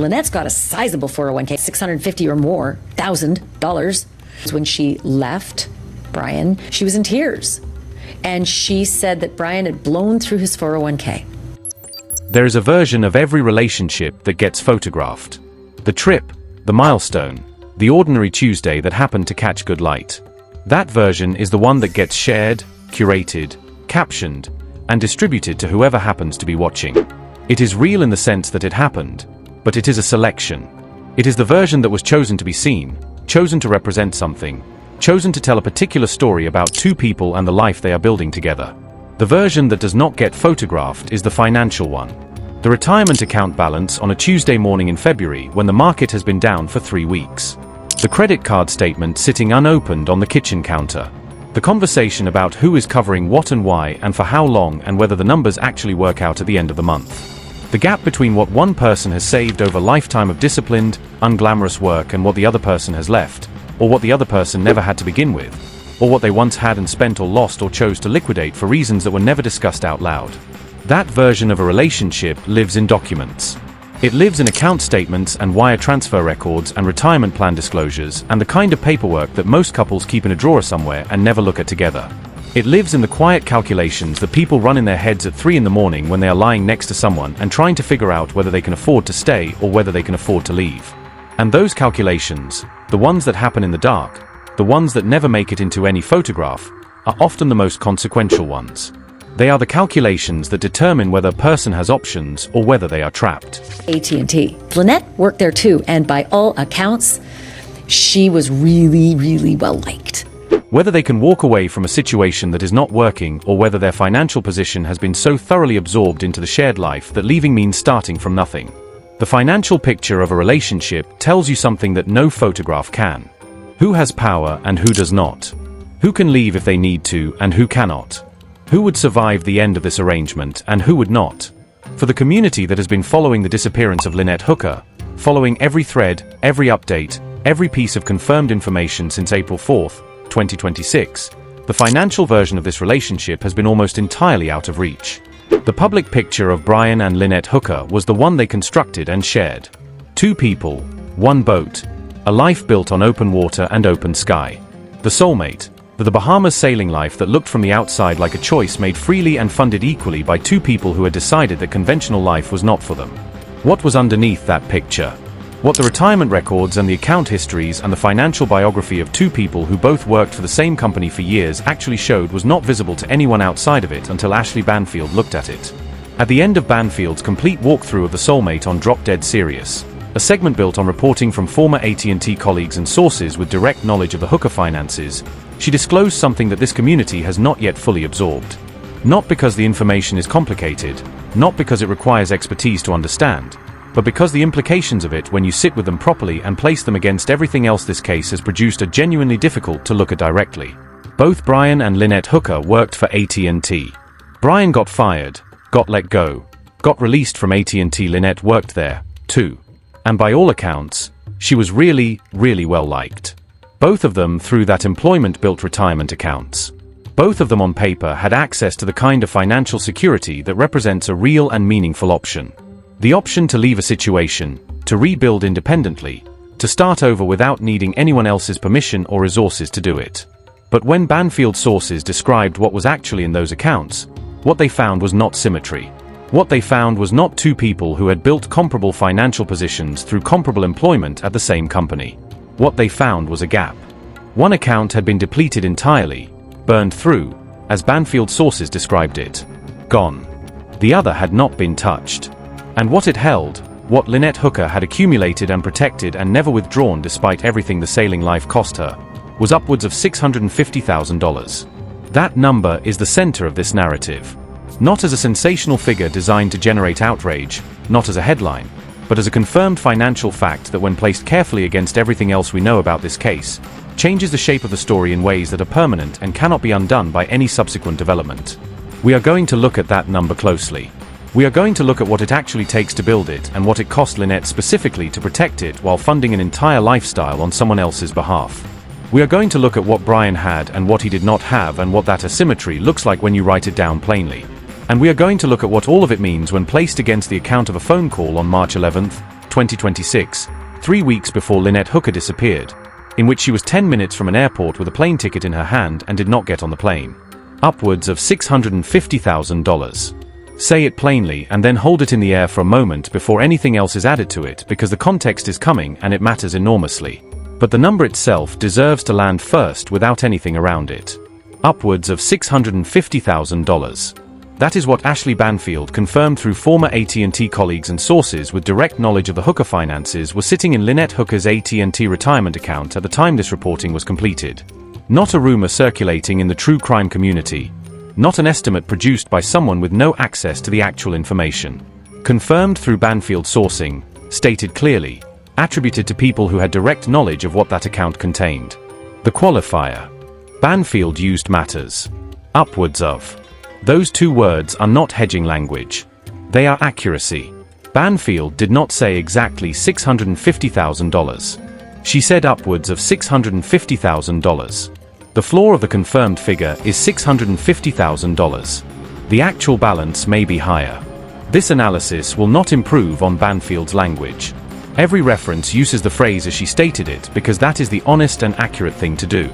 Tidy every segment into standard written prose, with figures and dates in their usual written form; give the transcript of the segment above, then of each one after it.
Lynette's got a sizable 401k, $650 or more, $1,000. When she left Brian, she was in tears. And she said that Brian had blown through his 401k. There is a version of every relationship that gets photographed. The trip, the milestone, the ordinary Tuesday that happened to catch good light. That version is the one that gets shared, curated, captioned, and distributed to whoever happens to be watching. It is real in the sense that it happened, but it is a selection. It is the version that was chosen to be seen, chosen to represent something, chosen to tell a particular story about two people and the life they are building together. The version that does not get photographed is the financial one. The retirement account balance on a Tuesday morning in February when the market has been down for 3 weeks. The credit card statement sitting unopened on the kitchen counter. The conversation about who is covering what and why and for how long and whether the numbers actually work out at the end of the month. The gap between what one person has saved over a lifetime of disciplined, unglamorous work and what the other person has left, or what the other person never had to begin with, or what they once had and spent or lost or chose to liquidate for reasons that were never discussed out loud. That version of a relationship lives in documents. It lives in account statements and wire transfer records and retirement plan disclosures and the kind of paperwork that most couples keep in a drawer somewhere and never look at together. It lives in the quiet calculations that people run in their heads at 3 in the morning when they are lying next to someone and trying to figure out whether they can afford to stay or whether they can afford to leave. And those calculations, the ones that happen in the dark, the ones that never make it into any photograph, are often the most consequential ones. They are the calculations that determine whether a person has options or whether they are trapped. AT&T. Lynette worked there too, and by all accounts, she was really, really well liked. Whether they can walk away from a situation that is not working or whether their financial position has been so thoroughly absorbed into the shared life that leaving means starting from nothing. The financial picture of a relationship tells you something that no photograph can. Who has power and who does not? Who can leave if they need to and who cannot? Who would survive the end of this arrangement and who would not? For the community that has been following the disappearance of Lynette Hooker, following every thread, every update, every piece of confirmed information since April 4th, 2026, the financial version of this relationship has been almost entirely out of reach. The public picture of Brian and Lynette Hooker was the one they constructed and shared. 2 people, 1 boat, a life built on open water and open sky. The soulmate, the Bahamas sailing life that looked from the outside like a choice made freely and funded equally by 2 people who had decided that conventional life was not for them. What was underneath that picture? What the retirement records and the account histories and the financial biography of 2 people who both worked for the same company for years actually showed was not visible to anyone outside of it until Ashleigh Banfield looked at it. At the end of Banfield's complete walkthrough of the soulmate on Drop Dead Serious, a segment built on reporting from former AT&T colleagues and sources with direct knowledge of the Hooker finances, she disclosed something that this community has not yet fully absorbed. Not because the information is complicated, not because it requires expertise to understand, but because the implications of it when you sit with them properly and place them against everything else this case has produced are genuinely difficult to look at directly. Both Brian and Lynette Hooker worked for AT&T. Brian got fired, got let go, got released from AT&T. Lynette worked there, too. And by all accounts, she was really, really well liked. Both of them through that employment built retirement accounts. Both of them on paper had access to the kind of financial security that represents a real and meaningful option. The option to leave a situation, to rebuild independently, to start over without needing anyone else's permission or resources to do it. But when Banfield sources described what was actually in those accounts, what they found was not symmetry. What they found was not 2 people who had built comparable financial positions through comparable employment at the same company. What they found was a gap. One account had been depleted entirely, burned through, as Banfield sources described it. Gone. The other had not been touched. And what it held, what Lynette Hooker had accumulated and protected and never withdrawn despite everything the sailing life cost her, was upwards of $650,000. That number is the center of this narrative. Not as a sensational figure designed to generate outrage, not as a headline, but as a confirmed financial fact that when placed carefully against everything else we know about this case, changes the shape of the story in ways that are permanent and cannot be undone by any subsequent development. We are going to look at that number closely. We are going to look at what it actually takes to build it and what it cost Lynette specifically to protect it while funding an entire lifestyle on someone else's behalf. We are going to look at what Brian had and what he did not have and what that asymmetry looks like when you write it down plainly. And we are going to look at what all of it means when placed against the account of a phone call on March 11, 2026, 3 weeks before Lynette Hooker disappeared, in which she was 10 minutes from an airport with a plane ticket in her hand and did not get on the plane. Upwards of $650,000. Say it plainly and then hold it in the air for a moment before anything else is added to it, because the context is coming and it matters enormously. But the number itself deserves to land first without anything around it. Upwards of $650,000. That is what Ashleigh Banfield confirmed through former AT&T colleagues and sources with direct knowledge of the Hooker finances were sitting in Lynette Hooker's AT&T retirement account at the time this reporting was completed. Not a rumor circulating in the true crime community. Not an estimate produced by someone with no access to the actual information. Confirmed through Banfield sourcing, stated clearly, attributed to people who had direct knowledge of what that account contained. The qualifier. Banfield used matters. Upwards of. Those two words are not hedging language. They are accuracy. Banfield did not say exactly $650,000. She said upwards of $650,000. The floor of the confirmed figure is $650,000. The actual balance may be higher. This analysis will not improve on Banfield's language. Every reference uses the phrase as she stated it because that is the honest and accurate thing to do.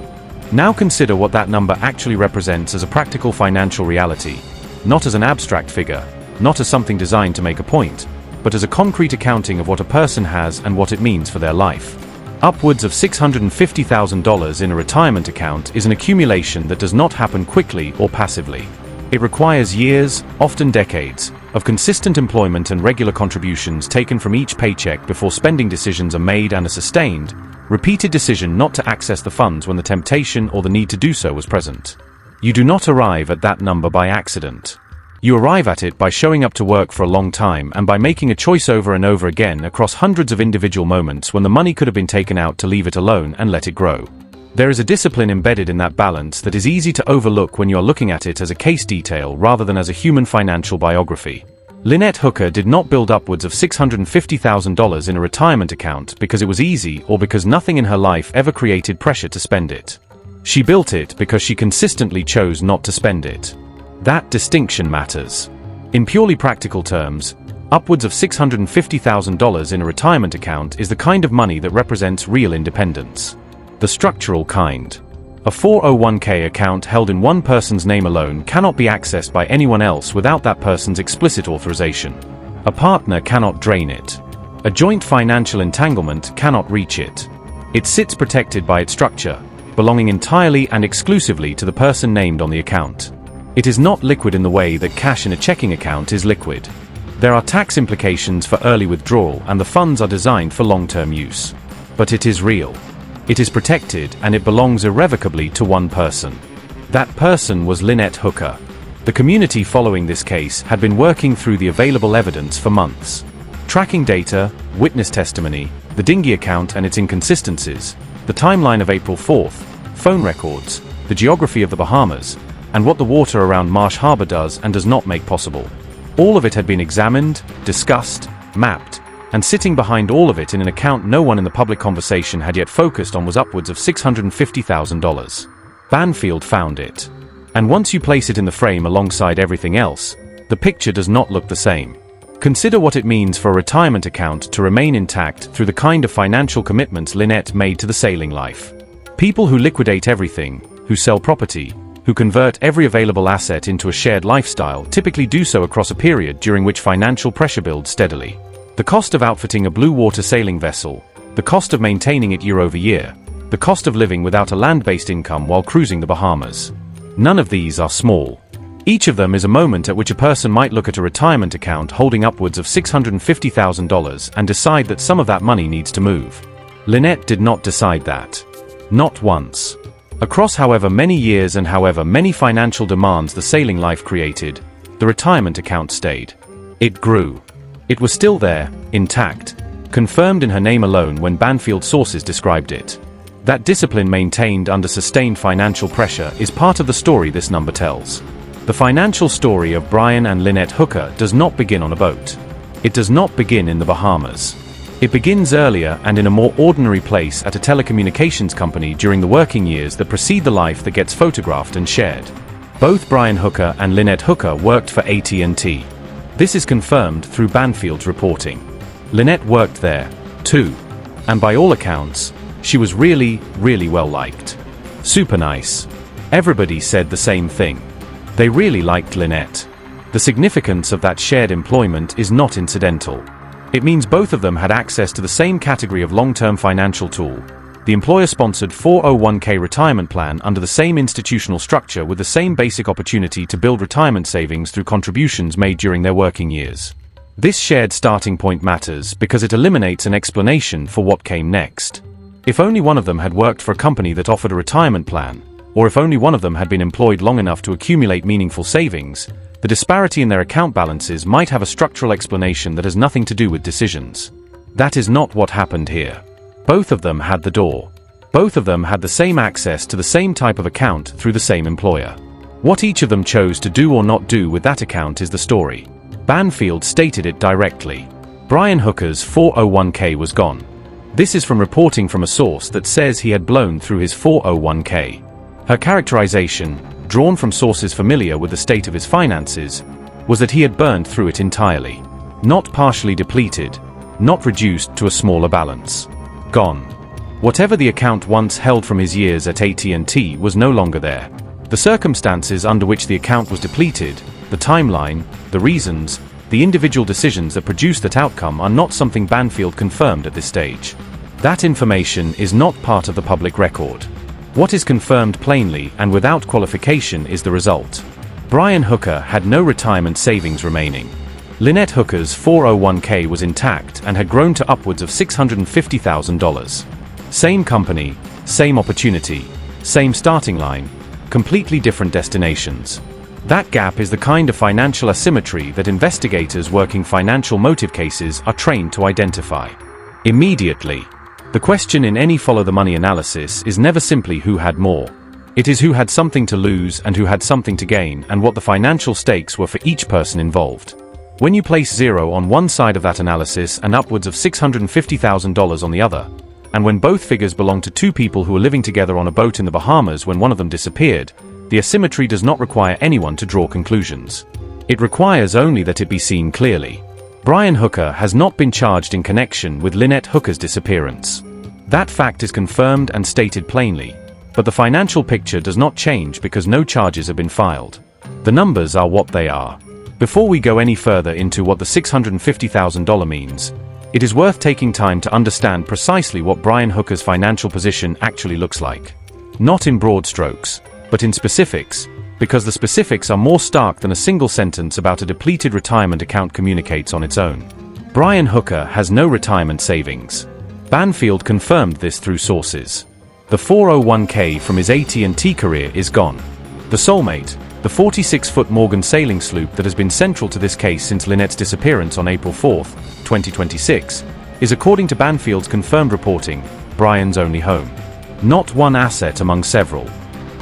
Now consider what that number actually represents as a practical financial reality, not as an abstract figure, not as something designed to make a point, but as a concrete accounting of what a person has and what it means for their life. Upwards of $650,000 in a retirement account is an accumulation that does not happen quickly or passively. It requires years, often decades, of consistent employment and regular contributions taken from each paycheck before spending decisions are made and a sustained, repeated decision not to access the funds when the temptation or the need to do so was present. You do not arrive at that number by accident. You arrive at it by showing up to work for a long time and by making a choice over and over again across hundreds of individual moments when the money could have been taken out to leave it alone and let it grow. There is a discipline embedded in that balance that is easy to overlook when you are looking at it as a case detail rather than as a human financial biography. Lynette Hooker did not build upwards of $650,000 in a retirement account because it was easy or because nothing in her life ever created pressure to spend it. She built it because she consistently chose not to spend it. That distinction matters. In purely practical terms, upwards of $650,000 in a retirement account is the kind of money that represents real independence. The structural kind. A 401k account held in one person's name alone cannot be accessed by anyone else without that person's explicit authorization. A partner cannot drain it. A joint financial entanglement cannot reach it. It sits protected by its structure, belonging entirely and exclusively to the person named on the account. It is not liquid in the way that cash in a checking account is liquid. There are tax implications for early withdrawal and the funds are designed for long-term use. But it is real. It is protected and it belongs irrevocably to one person. That person was Lynette Hooker. The community following this case had been working through the available evidence for months. Tracking data, witness testimony, the dinghy account and its inconsistencies, the timeline of April 4th, phone records, the geography of the Bahamas, and what the water around Marsh Harbor does and does not make possible. All of it had been examined, discussed, mapped, and sitting behind all of it in an account no one in the public conversation had yet focused on was upwards of $650,000. Banfield found it. And once you place it in the frame alongside everything else, the picture does not look the same. Consider what it means for a retirement account to remain intact through the kind of financial commitments Lynette made to the sailing life. People who liquidate everything, who sell property, who convert every available asset into a shared lifestyle typically do so across a period during which financial pressure builds steadily. The cost of outfitting a blue water sailing vessel, the cost of maintaining it year over year, the cost of living without a land-based income while cruising the Bahamas. None of these are small. Each of them is a moment at which a person might look at a retirement account holding upwards of $650,000 and decide that some of that money needs to move. Lynette did not decide that. Not once. Across however many years and however many financial demands the sailing life created, the retirement account stayed. It grew. It was still there, intact, confirmed in her name alone when Banfield sources described it. That discipline maintained under sustained financial pressure is part of the story this number tells. The financial story of Brian and Lynette Hooker does not begin on a boat. It does not begin in the Bahamas. It begins earlier and in a more ordinary place at a telecommunications company during the working years that precede the life that gets photographed and shared. Both Brian Hooker and Lynette Hooker worked for AT&T. This is confirmed through Banfield's reporting. Lynette worked there, too. And by all accounts, she was really, really well liked. Super nice. Everybody said the same thing. They really liked Lynette. The significance of that shared employment is not incidental. It means both of them had access to the same category of long-term financial tool, the employer-sponsored 401k retirement plan under the same institutional structure with the same basic opportunity to build retirement savings through contributions made during their working years. This shared starting point matters because it eliminates an explanation for what came next. If only one of them had worked for a company that offered a retirement plan, or if only one of them had been employed long enough to accumulate meaningful savings, the disparity in their account balances might have a structural explanation that has nothing to do with decisions. That is not what happened here. Both of them had the door. Both of them had the same access to the same type of account through the same employer. What each of them chose to do or not do with that account is the story. Banfield stated it directly. Brian Hooker's 401k was gone. This is from reporting from a source that says he had blown through his 401k. Her characterization, drawn from sources familiar with the state of his finances, was that he had burned through it entirely. Not partially depleted, not reduced to a smaller balance. Gone. Whatever the account once held from his years at AT&T was no longer there. The circumstances under which the account was depleted, the timeline, the reasons, the individual decisions that produced that outcome are not something Banfield confirmed at this stage. That information is not part of the public record. What is confirmed plainly and without qualification is the result. Brian Hooker had no retirement savings remaining. Lynette Hooker's 401k was intact and had grown to upwards of $650,000. Same company, same opportunity, same starting line, completely different destinations. That gap is the kind of financial asymmetry that investigators working financial motive cases are trained to identify. Immediately. The question in any follow-the-money analysis is never simply who had more. It is who had something to lose and who had something to gain and what the financial stakes were for each person involved. When you place zero on one side of that analysis and upwards of $650,000 on the other, and when both figures belong to two people who were living together on a boat in the Bahamas when one of them disappeared, the asymmetry does not require anyone to draw conclusions. It requires only that it be seen clearly. Brian Hooker has not been charged in connection with Lynette Hooker's disappearance. That fact is confirmed and stated plainly, but the financial picture does not change because no charges have been filed. The numbers are what they are. Before we go any further into what the $650,000 means, it is worth taking time to understand precisely what Brian Hooker's financial position actually looks like. Not in broad strokes, but in specifics, because the specifics are more stark than a single sentence about a depleted retirement account communicates on its own. Brian Hooker has no retirement savings. Banfield confirmed this through sources. The 401k from his AT&T career is gone. The soulmate, the 46-foot Morgan sailing sloop that has been central to this case since Lynette's disappearance on April 4, 2026, is, according to Banfield's confirmed reporting, Brian's only home. Not one asset among several.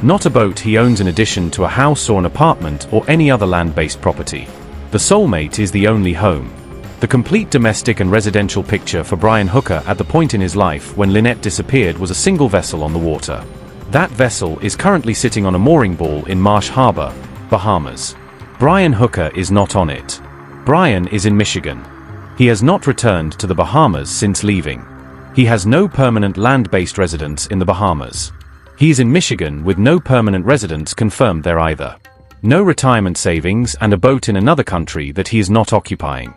Not a boat he owns in addition to a house or an apartment or any other land-based property. The soulmate is the only home. The complete domestic and residential picture for Brian Hooker at the point in his life when Lynette disappeared was a single vessel on the water. That vessel is currently sitting on a mooring ball in Marsh Harbor, Bahamas. Brian Hooker is not on it. Brian is in Michigan. He has not returned to the Bahamas since leaving. He has no permanent land-based residence in the Bahamas. He is in Michigan with no permanent residence confirmed there either. No retirement savings and a boat in another country that he is not occupying.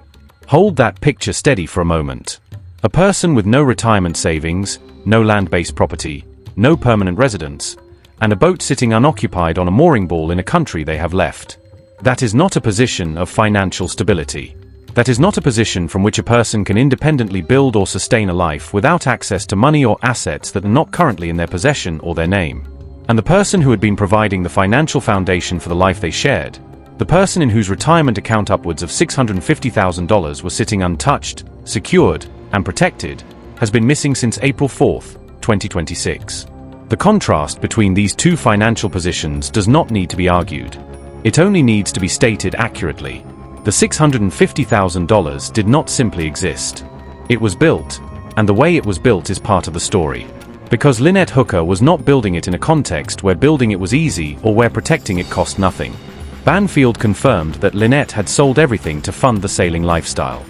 Hold that picture steady for a moment. A person with no retirement savings, no land-based property, no permanent residence, and a boat sitting unoccupied on a mooring ball in a country they have left. That is not a position of financial stability. That is not a position from which a person can independently build or sustain a life without access to money or assets that are not currently in their possession or their name. And the person who had been providing the financial foundation for the life they shared, the person in whose retirement account upwards of $650,000 was sitting untouched, secured, and protected, has been missing since April 4, 2026. The contrast between these two financial positions does not need to be argued. It only needs to be stated accurately. The $650,000 did not simply exist. It was built, and the way it was built is part of the story. Because Lynette Hooker was not building it in a context where building it was easy or where protecting it cost nothing. Banfield confirmed that Lynette had sold everything to fund the sailing lifestyle.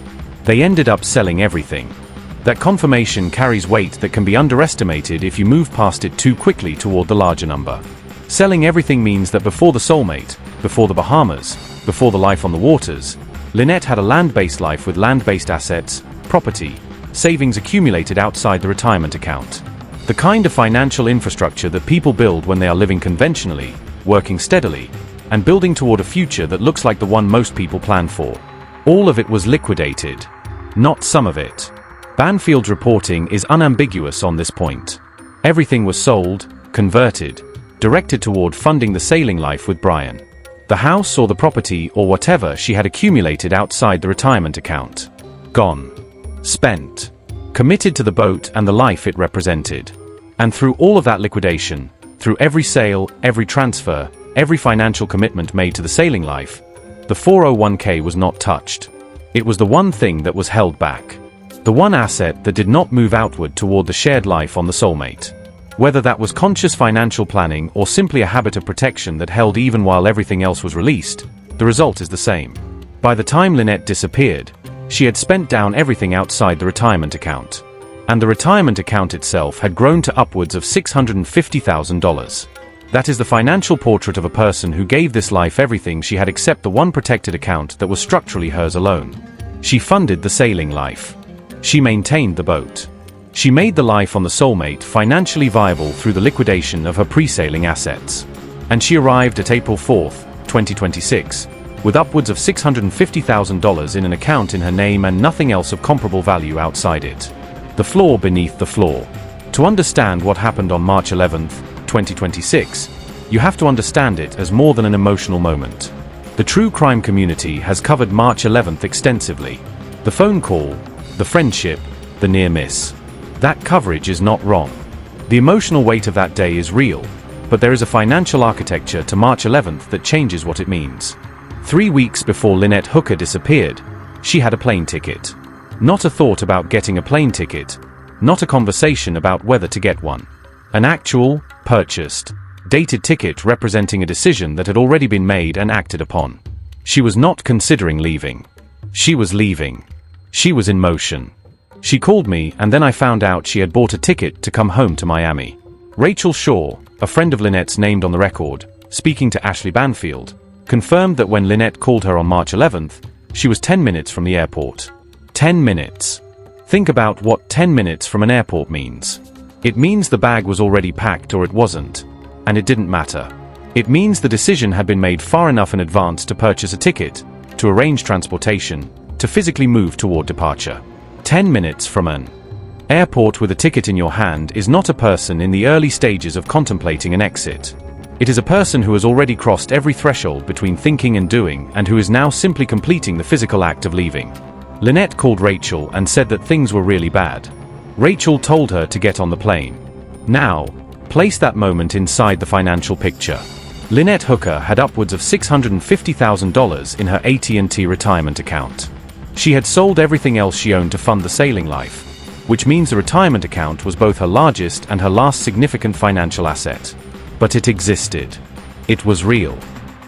They ended up selling everything. That confirmation carries weight that can be underestimated if you move past it too quickly toward the larger number. Selling everything means that before the soulmate, before the Bahamas, before the life on the waters, Lynette had a land-based life with land-based assets, property, savings accumulated outside the retirement account. The kind of financial infrastructure that people build when they are living conventionally, working steadily, and building toward a future that looks like the one most people plan for. All of it was liquidated. Not some of it. Banfield's reporting is unambiguous on this point. Everything was sold, converted, directed toward funding the sailing life with Brian. The house or the property or whatever she had accumulated outside the retirement account. Gone. Spent. Committed to the boat and the life it represented. And through all of that liquidation, through every sale, every transfer, every financial commitment made to the sailing life, the 401k was not touched. It was the one thing that was held back. The one asset that did not move outward toward the shared life on the soulmate. Whether that was conscious financial planning or simply a habit of protection that held even while everything else was released, the result is the same. By the time Lynette disappeared, she had spent down everything outside the retirement account. And the retirement account itself had grown to upwards of $650,000. That is the financial portrait of a person who gave this life everything she had except the one protected account that was structurally hers alone. She funded the sailing life. She maintained the boat. She made the life on the soulmate financially viable through the liquidation of her pre-sailing assets. And she arrived at April 4, 2026, with upwards of $650,000 in an account in her name and nothing else of comparable value outside it. The floor beneath the floor. To understand what happened on March 11, 2026, you have to understand it as more than an emotional moment. The true crime community has covered March 11th extensively. The phone call, the friendship, the near miss. That coverage is not wrong. The emotional weight of that day is real, but there is a financial architecture to March 11th that changes what it means. 3 weeks before Lynette Hooker disappeared, she had a plane ticket. Not a thought about getting a plane ticket, not a conversation about whether to get one. An actual, purchased, dated ticket representing a decision that had already been made and acted upon. She was not considering leaving. She was leaving. She was in motion. She called me and then I found out she had bought a ticket to come home to Miami. Rachel Shaw, a friend of Lynette's named on the record, speaking to Ashleigh Banfield, confirmed that when Lynette called her on March 11th, she was 10 minutes from the airport. 10 minutes. Think about what 10 minutes from an airport means. It means the bag was already packed or it wasn't. And it didn't matter. It means the decision had been made far enough in advance to purchase a ticket, to arrange transportation, to physically move toward departure. 10 minutes from an airport with a ticket in your hand is not a person in the early stages of contemplating an exit. It is a person who has already crossed every threshold between thinking and doing and who is now simply completing the physical act of leaving. Lynette called Rachel and said that things were really bad. Rachel told her to get on the plane. Now, place that moment inside the financial picture. Lynette Hooker had upwards of $650,000 in her AT&T retirement account. She had sold everything else she owned to fund the sailing life, which means the retirement account was both her largest and her last significant financial asset. But it existed. It was real.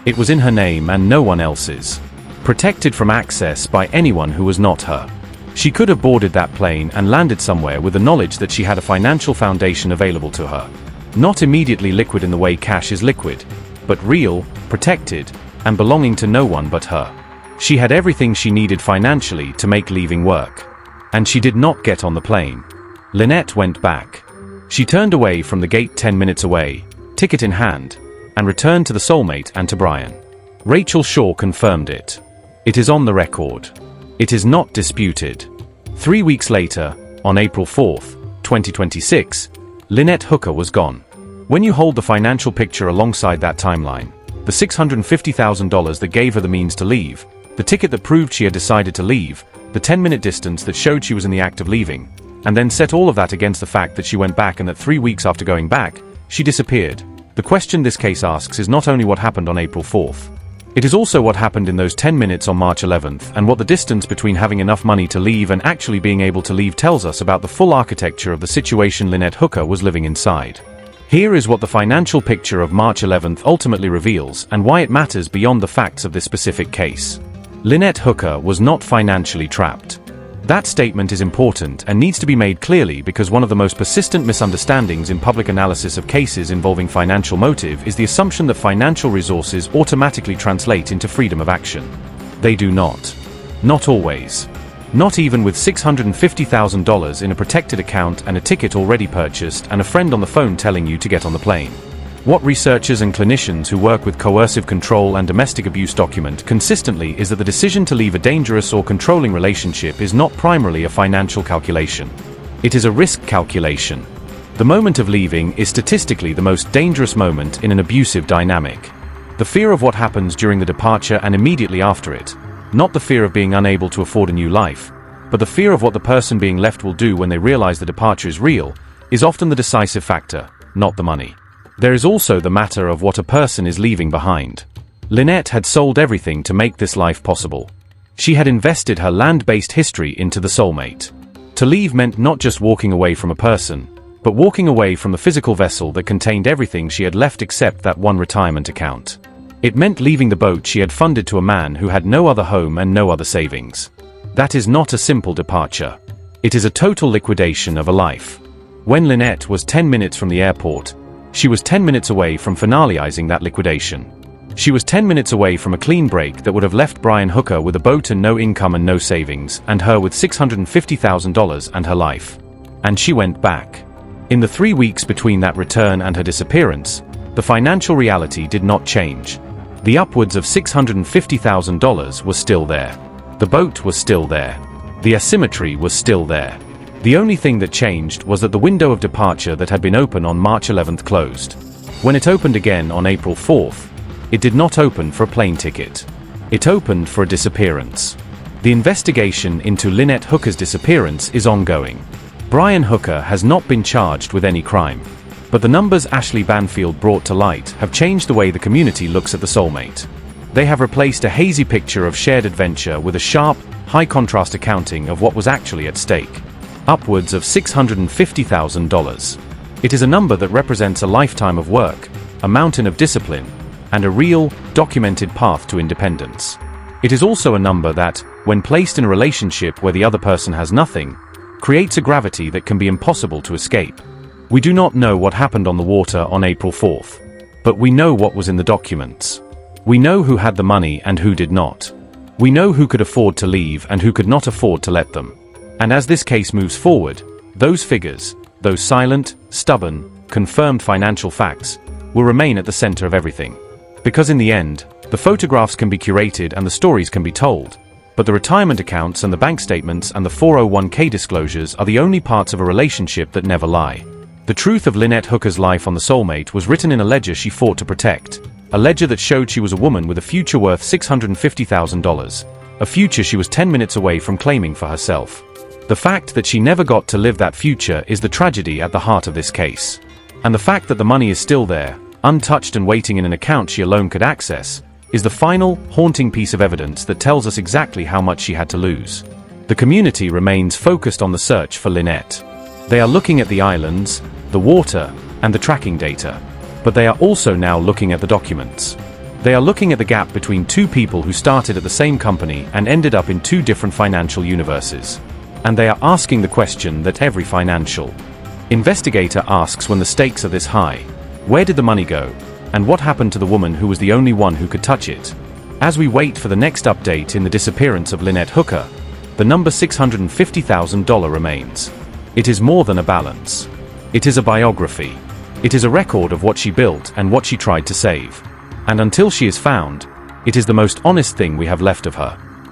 It was in her name and no one else's. Protected from access by anyone who was not her. She could have boarded that plane and landed somewhere with the knowledge that she had a financial foundation available to her. Not immediately liquid in the way cash is liquid, but real, protected, and belonging to no one but her. She had everything she needed financially to make leaving work. And she did not get on the plane. Lynette went back. She turned away from the gate 10 minutes away, ticket in hand, and returned to the soulmate and to Brian. Rachel Shaw confirmed it. It is on the record. It is not disputed. 3 weeks later, on April 4, 2026, Lynette Hooker was gone. When you hold the financial picture alongside that timeline, the $650,000 that gave her the means to leave, the ticket that proved she had decided to leave, the 10-minute distance that showed she was in the act of leaving, and then set all of that against the fact that she went back and that 3 weeks after going back, she disappeared. The question this case asks is not only what happened on April 4th. It is also what happened in those 10 minutes on March 11th and what the distance between having enough money to leave and actually being able to leave tells us about the full architecture of the situation Lynette Hooker was living inside. Here is what the financial picture of March 11th ultimately reveals and why it matters beyond the facts of this specific case. Lynette Hooker was not financially trapped. That statement is important and needs to be made clearly because one of the most persistent misunderstandings in public analysis of cases involving financial motive is the assumption that financial resources automatically translate into freedom of action. They do not. Not always. Not even with $650,000 in a protected account and a ticket already purchased and a friend on the phone telling you to get on the plane. What researchers and clinicians who work with coercive control and domestic abuse document consistently is that the decision to leave a dangerous or controlling relationship is not primarily a financial calculation. It is a risk calculation. The moment of leaving is statistically the most dangerous moment in an abusive dynamic. The fear of what happens during the departure and immediately after it, not the fear of being unable to afford a new life, but the fear of what the person being left will do when they realize the departure is real, is often the decisive factor, not the money. There is also the matter of what a person is leaving behind. Lynette had sold everything to make this life possible. She had invested her land-based history into the soulmate. To leave meant not just walking away from a person, but walking away from the physical vessel that contained everything she had left except that one retirement account. It meant leaving the boat she had funded to a man who had no other home and no other savings. That is not a simple departure. It is a total liquidation of a life. When Lynette was 10 minutes from the airport, she was 10 minutes away from finalizing that liquidation. She was 10 minutes away from a clean break that would have left Brian Hooker with a boat and no income and no savings, and her with $650,000 and her life. And she went back. In the 3 weeks between that return and her disappearance, the financial reality did not change. The upwards of $650,000 was still there. The boat was still there. The asymmetry was still there. The only thing that changed was that the window of departure that had been open on March 11th closed. When it opened again on April 4th, it did not open for a plane ticket. It opened for a disappearance. The investigation into Lynette Hooker's disappearance is ongoing. Brian Hooker has not been charged with any crime. But the numbers Ashleigh Banfield brought to light have changed the way the community looks at the soulmate. They have replaced a hazy picture of shared adventure with a sharp, high-contrast accounting of what was actually at stake. Upwards of $650,000. It is a number that represents a lifetime of work, a mountain of discipline, and a real, documented path to independence. It is also a number that, when placed in a relationship where the other person has nothing, creates a gravity that can be impossible to escape. We do not know what happened on the water on April 4th, but we know what was in the documents. We know who had the money and who did not. We know who could afford to leave and who could not afford to let them. And as this case moves forward, those figures, those silent, stubborn, confirmed financial facts, will remain at the center of everything. Because in the end, the photographs can be curated and the stories can be told, but the retirement accounts and the bank statements and the 401k disclosures are the only parts of a relationship that never lie. The truth of Lynette Hooker's life on the soulmate was written in a ledger she fought to protect, a ledger that showed she was a woman with a future worth $650,000, a future she was 10 minutes away from claiming for herself. The fact that she never got to live that future is the tragedy at the heart of this case. And the fact that the money is still there, untouched and waiting in an account she alone could access, is the final, haunting piece of evidence that tells us exactly how much she had to lose. The community remains focused on the search for Lynette. They are looking at the islands, the water, and the tracking data. But they are also now looking at the documents. They are looking at the gap between two people who started at the same company and ended up in two different financial universes. And they are asking the question that every financial investigator asks when the stakes are this high. Where did the money go? And what happened to the woman who was the only one who could touch it? As we wait for the next update in the disappearance of Lynette Hooker, the number $650,000 remains. It is more than a balance. It is a biography. It is a record of what she built and what she tried to save. And until she is found, it is the most honest thing we have left of her.